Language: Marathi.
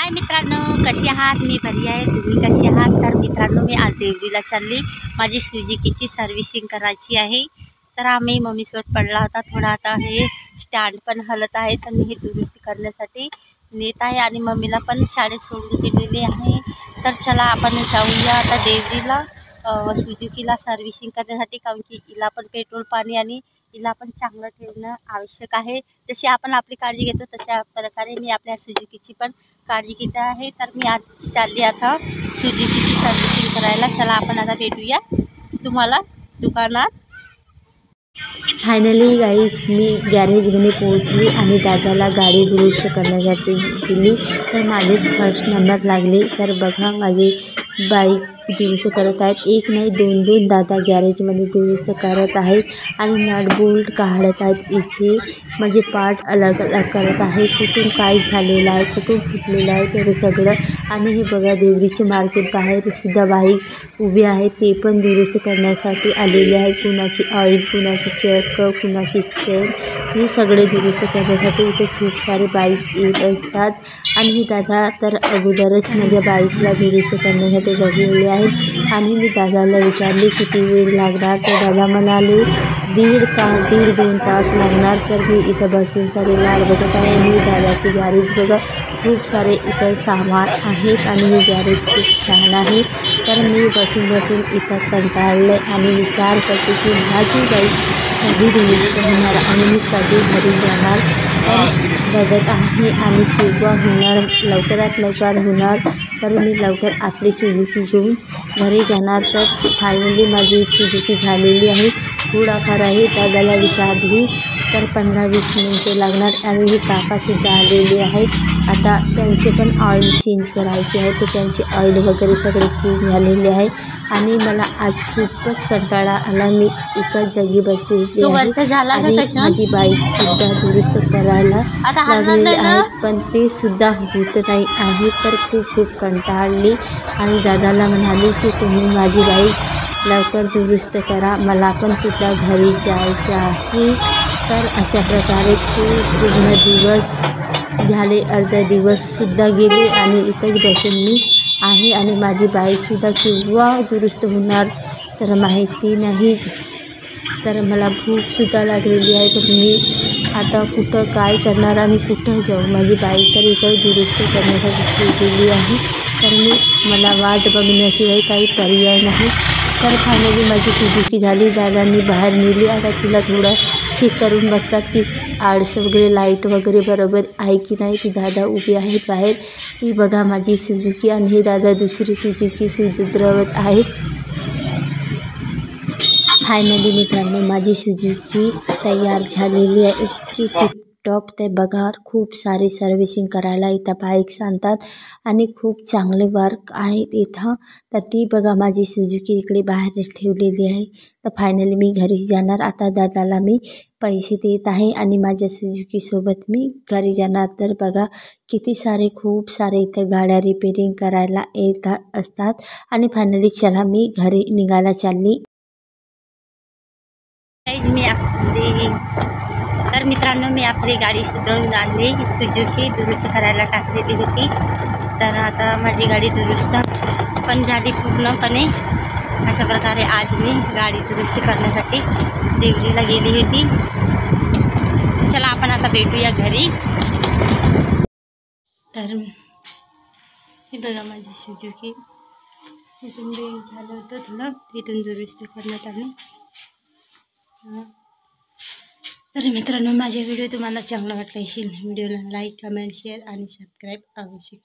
हाय मित्रांनो, कशी आहात? मी बरी आहे, तुम्ही कशी आहात? तर मित्रांनो, मी आज देवरीला चालली. माझी सुझुकीची सर्व्हिसिंग करायची आहे. तर आम्ही मम्मीसोबत पडला होता थोडा. आता हे स्टँड पण हलत आहे, तर मी हे दुरुस्ती करण्यासाठी नेत आहे आणि मम्मीला पण शाळेत सोडून दिलेली आहे. तर चला आपण जाऊया आता देवरीला सुझुकीला सर्व्हिसिंग करण्यासाठी, कारण की हिला पण पेट्रोल पाणी आणि हिला पण चांगलं ठेवणं आवश्यक आहे. जशी आपण आपली काळजी घेतो तशा प्रकारे मी आपल्या सुझुकीची पण काळजी घेत आहे. तर मी आज चालली आता सुझुकीची सर्व्हिसिंग करायला. चला आपण आता भेटूया तुम्हाला दुकानात. फायनली गाईज मी गॅरेजमध्ये पोहोचली आणि दादाला गाडी दुरुस्त करण्यासाठी दिली. तर माझेच फर्स्ट नंबर लागले. तर बघा माझी बाईक दुरुस्त करत आहेत. एक नाही दोन दादा गॅरेजमध्ये दुरुस्त करत आहेत आणि नट बोल्ट काढत आहेत. इथे म्हणजे पार्ट अलग अलग करत आहे. कुठून काय झालेलं आहे, कुठून फुटलेलं आहे ते सगळं. आणि हे बघा देवरीचे मार्केट बाहेर सुद्धा बाईक उभी आहे, ते पण दुरुस्त करण्यासाठी आलेले आहे. कुणाची ऑइल, कुणाची चेक, कुणाची चेन, हे सगळे दुरुस्त करण्यासाठी इथे खूप सारे बाईक येत असतात. आणि हे दादा तर अगोदरच माझ्या बाईकला दुरुस्त करण्यासाठी बसलेले आहेत. आणि मी दादाला विचारले किती वेळ लागणार, तर दादा म्हणाले 1.5-2 तास लागणार. तर मी इथं बसून सारे लाड बघत आहे. आणि दादाची गॅरेज बघा, खूप सारे इथं सामान आहेत आणि हे गॅरेज खूप छान आहे. तर मी बसून इथं कंटाळले आणि विचार करते की माझी बाईक कधी दुरुस्त होणार आणि मी कधी घरी जाणार. तर बघत आहे आणि केव्हा होणार, लवकरात लवकर होणार. तर मी लवकर आपली सुझुकी घेऊन घरी जाणार. तर फायनली माझी सुझुकी झालेली आहे. थोडाफार आहे, दादाला विचारली तर 15-20 मिनिटे लागणार. आणि ही काकासुद्धा आलेली आहेत. आता त्यांचे पण ऑइल चेंज करायचे आहे, तर त्यांचे ऑइल वगैरे सगळे चेंज झालेले आहे. आणि मला आज खूपच कंटाळा आला. मी एकाच जागी बसलेली आहे आणि माझी बाईकसुद्धा दुरुस्त करायला लागलेली आहे, पण ते सुद्धा होत नाही आहे. तर खूप कंटाळली आणि दादाला म्हणाली की तुम्ही माझी बाईक लवकर दुरुस्त करा, मला पण सुद्धा घरी जायचे आहे. तर अशा प्रकारे पूर्ण दिवस झाले, अर्धा दिवससुद्धा गेले आणि इथंच बसून मी आहे. आणि माझी बाईकसुद्धा केव्हा दुरुस्त होणार तर माहिती नाही. तर मला भूकसुद्धा लागलेली आहे. तर मी आता कुठं काय करणार आणि कुठं जाऊ. माझी बाईक तर इथं दुरुस्त करण्यासाठी ठेवलेली आहे. तर मला वाट बघण्याशिवाय काही पर्याय नाही. तर फायनली माझी सुझुकी झाली. दादांनी बाहेर नेली. आता तिला थोडं चेक करून बघतात की आरसे वगैरे, लाईट वगैरे बरोबर आहे की नाही. ती दादा उभी आहेत बाहेर. ही बघा माझी सुझुकी आणि हे दादा दुसरी सुझुकी सुधरवत आहेत. फायनली मित्रांनो माझी सुझुकी तयार झालेली आहे, इतकी टिपटॉप. ते बघा खूप सारी सर्व्हिसिंग करायला इथं बाईक्स आणतात आणि खूप चांगले वर्क आहेत इथं. तर ती बघा माझी सुझुकी इकडे बाहेर ठेवलेली आहे. तर फायनली मी घरी जाणार. आता दादाला मी पैसे देत आहे आणि माझ्या सुझुकीसोबत मी घरी जाणार. तर बघा खूप सारे इथं गाड्या रिपेरिंग करायला येत असतात. आणि फायनली चला मी घरी निघायला चालली. तर मित्रांनो मी आपली गाडी सुधारून आणली, सुझुकी दुरुस्त करायला टाकलेली होती. तर आता माझी गाडी दुरुस्त पण झाली पूर्णपणे. अशा प्रकारे आज मी गाडी दुरुस्त करण्यासाठी देवरीला गेली होती. चला आपण आता भेटूया घरी. तर हे बघा माझी सुझुकी इथून झालं होतं थोडं, इथून दुरुस्त करण्यात आली. तर मित्रांनो माझे व्हिडिओ तुम्हाला चांगला वाटला असेल, व्हिडिओला लाईक, कमेंट, शेअर आणि सबस्क्राईब अवश्य.